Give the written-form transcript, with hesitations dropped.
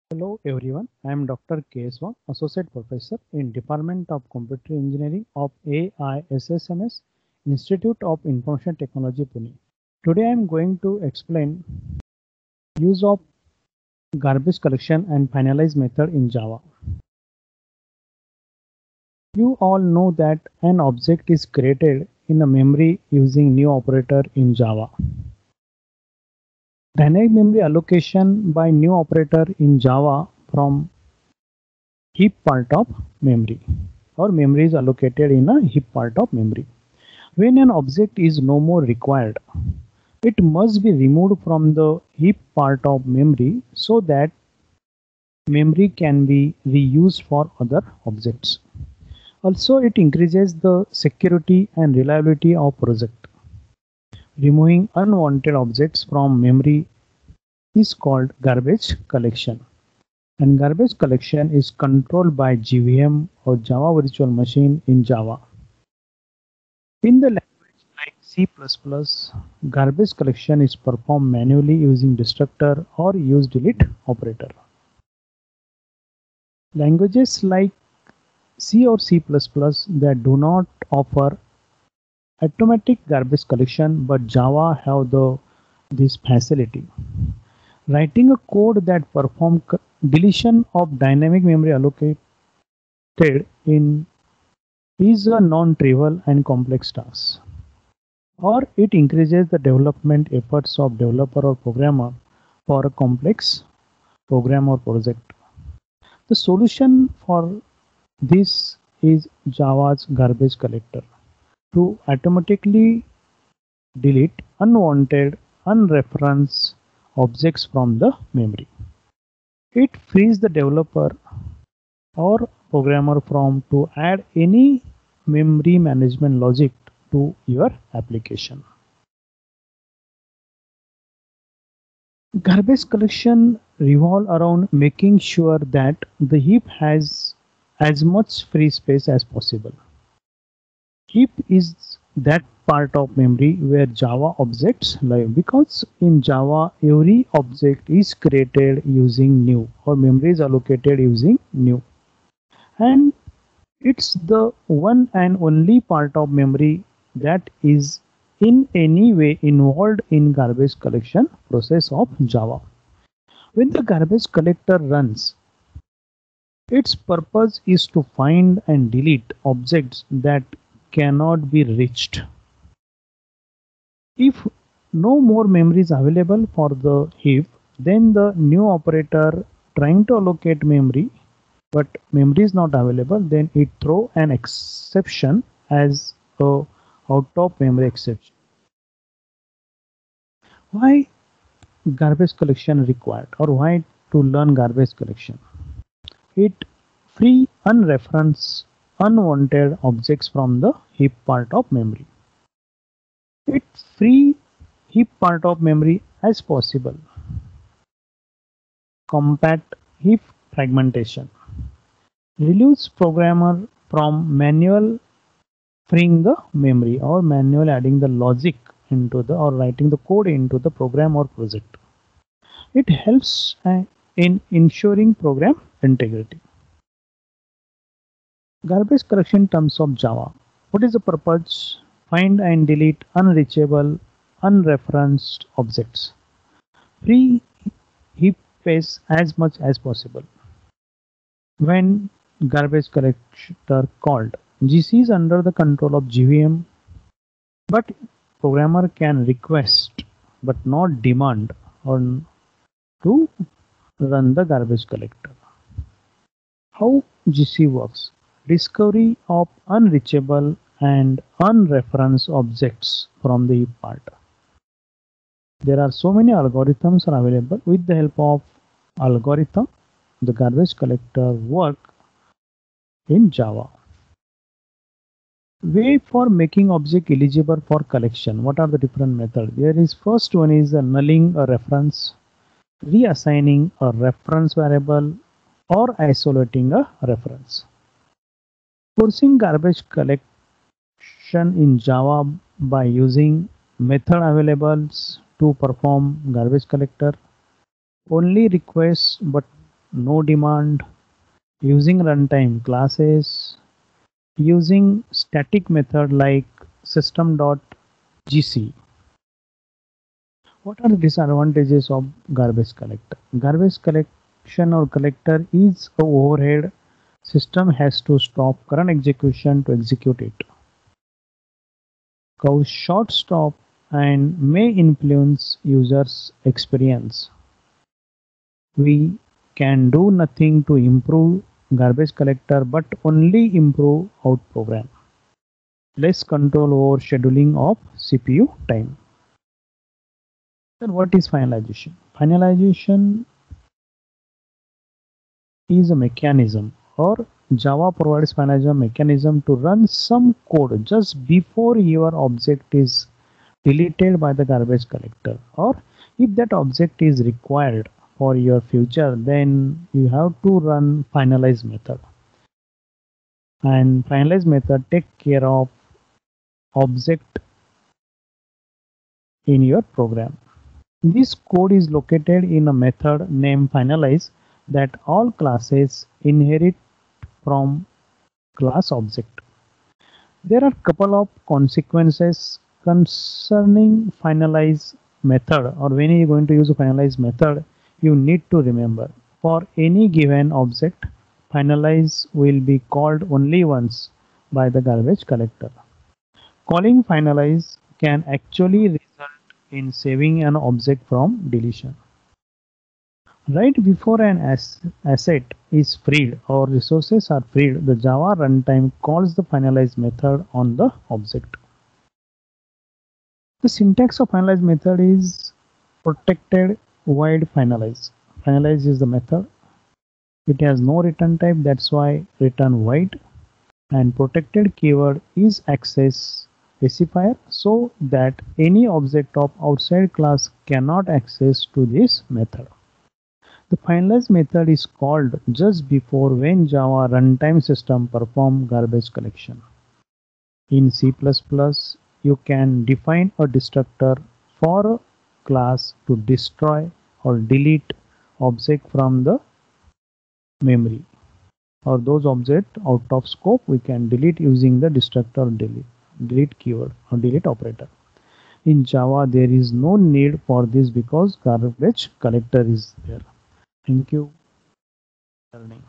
Hello everyone, I am Dr. Keswa, Associate Professor in Department of Computer Engineering of AISSMS, Institute of Information Technology, Pune. Today I am going to explain use of garbage collection and finalize method in Java. You all know that an object is created in a memory using new operator in Java. Dynamic memory allocation by new operator in Java from heap part of memory or memory is allocated in a heap part of memory. When an object is no more required, it must be removed from the heap part of memory so that memory can be reused for other objects. Also, it increases the security and reliability of project. Removing unwanted objects from memory is called garbage collection. And garbage collection is controlled by JVM or Java Virtual Machine in Java. In the language like C++, garbage collection is performed manually using destructor or use delete operator. Languages like C or C++ that do not offer automatic garbage collection, but Java have this facility. Writing a code that performs deletion of dynamic memory allocated in is a non-trivial and complex task, or it increases the development efforts of developer or programmer for a complex program or project. The solution for this is Java's garbage collector to automatically delete unwanted, unreferenced objects from the memory. It frees the developer or programmer from to add any memory management logic to your application. Garbage collection revolve around making sure that the heap has as much free space as possible. Heap is that part of memory where Java objects live, because in Java every object is created using new or memory is allocated using new, and it's the one and only part of memory that is in any way involved in garbage collection process of Java. When the garbage collector runs, its purpose is to find and delete objects that cannot be reached. If no more memory is available for the heap, then the new operator trying to allocate memory, but memory is not available, then it throw an exception as a out of memory exception. Why garbage collection required, or why to learn garbage collection? It free unreferenced unwanted objects from the heap part of memory. It free heap part of memory as possible. Compact heap fragmentation. Relieves programmer from manual freeing the memory or manual adding the logic into the or writing the code into the program or project. It helps in ensuring program integrity. Garbage collection terms of Java. What is the purpose? Find and delete unreachable, unreferenced objects. Free heap space as much as possible. When garbage collector called, GC is under the control of JVM, but programmer can request but not demand on to run the garbage collector. How GC works? Discovery of unreachable and unreferenced objects from the heap part. There are so many algorithms are available. With the help of algorithm, the garbage collector work in Java. Way for making object eligible for collection. What are the different methods? There is first one is nulling a reference, reassigning a reference variable, or isolating a reference. Forcing garbage collection in Java by using method availables to perform garbage collector. Only requests but no demand, using runtime classes, using static method like system.gc. What are the disadvantages of garbage collector? Garbage collection or collector is a overhead. System has to stop current execution to execute it. Cause short stop and may influence users' experience. We can do nothing to improve garbage collector but only improve out program. Less control over scheduling of CPU time. Then what is finalization? Finalization is a mechanism, or Java provides finalization mechanism to run some code just before your object is deleted by the garbage collector, or if that object is required for your future, then you have to run finalize method. And finalize method take care of object in your program. This code is located in a method named finalize that all classes inherit from class object. There are couple of consequences concerning finalize method, or when you are going to use a finalize method, you need to remember for any given object, finalize will be called only once by the garbage collector. Calling finalize can actually result in saving an object from deletion. Right before an asset is freed or resources are freed, the Java runtime calls the finalize method on the object. The syntax of finalize method is protected void finalize. Finalize is the method. It has no return type, that's why return void. And protected keyword is access specifier so that any object of outside class cannot access to this method. The finalize method is called just before when Java runtime system perform garbage collection. In C++, you can define a destructor for a class to destroy or delete object from the memory, or those objects out of scope we can delete using the destructor delete keyword or delete operator. In Java there is no need for this because garbage collector is there. Thank you for learning.